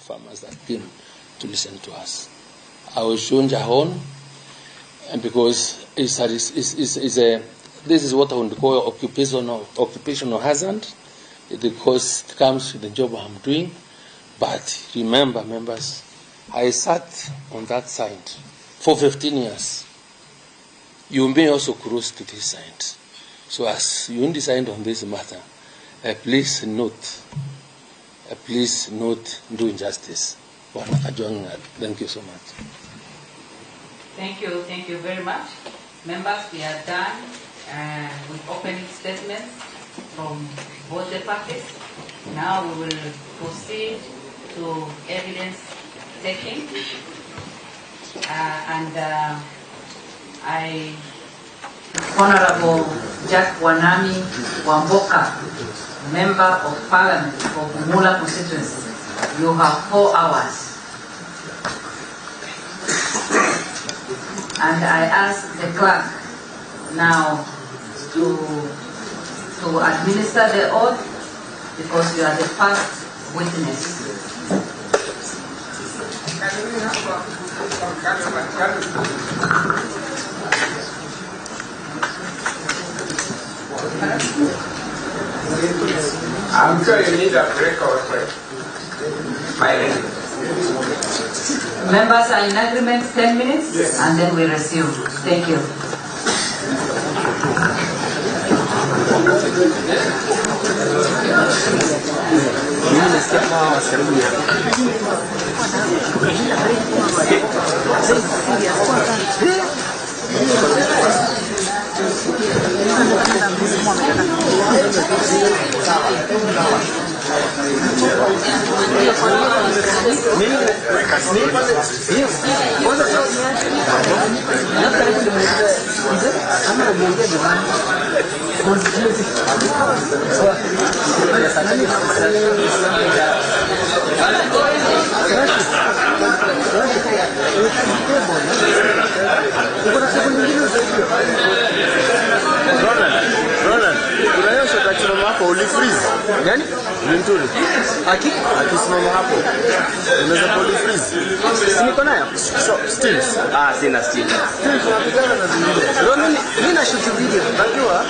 farmers that came to listen to us. I was shown Jahon, and because this is what I would call occupational hazard. The cost comes with the job I'm doing. But remember, members, I sat on that side for 15 years. You may also cross to this side. So as you decide on this matter, please note do injustice. Thank you so much. Thank you very much. Members, we are done with opening statements from both the parties. Now we will proceed to evidence taking. Honorable Jack Wanami Wamboka, Member of Parliament for Bumula constituency, you have 4 hours. And I ask the clerk now to administer the oath because you are the first witness. I'm sure you need a break or break. Members are in agreement, 10 minutes, yes. And then we resume. Thank you. Ronald, unaweza kusimama hapo ulifreeze. Gani? Linturi. Akisimama hapo. Unaweza kulifreeze. Si niko nayo? So, stills. Sina stills. Ronald, mimi na shoot video. Unajua?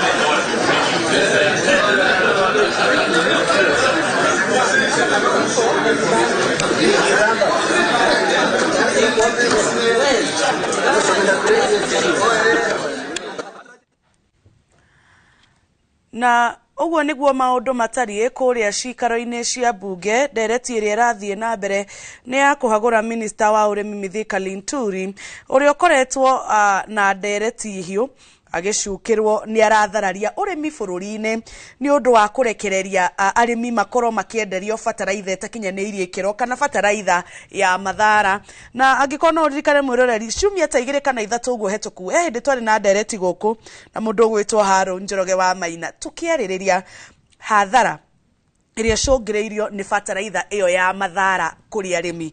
Na uguo niguo maundu matariĩ kũrĩa ciikaro-inĩ cia mbunge. Ndereti ĩrĩa ĩrathiĩ na mbere nĩ ya kũhagũra minista wa ũrĩmi Mithika Linturi, ũrĩa ũkoretwo na ndereti hiũ agĩcukĩrwo nĩ arathararia ũrĩmi bũrũri-inĩ nĩ ũndũ wa kũrekereria arĩmi makorwo makĩenderio bataraitha ĩtakinyanĩirie ikĩro kana bataraitha ya mathara. Na angĩkorwo no ũririkane mwĩroreri, ciumia ta 2 kana 3 ũguo hetũku hĩndĩ twarĩ na ndereti gũkũ na mũndũ ũgwĩtwo Haro Njoroge wa Maina tukĩarĩrĩria hathara ĩrĩa cũngĩrĩirio nĩ bataraitha ĩyo ya mathara kũrĩ arĩmi.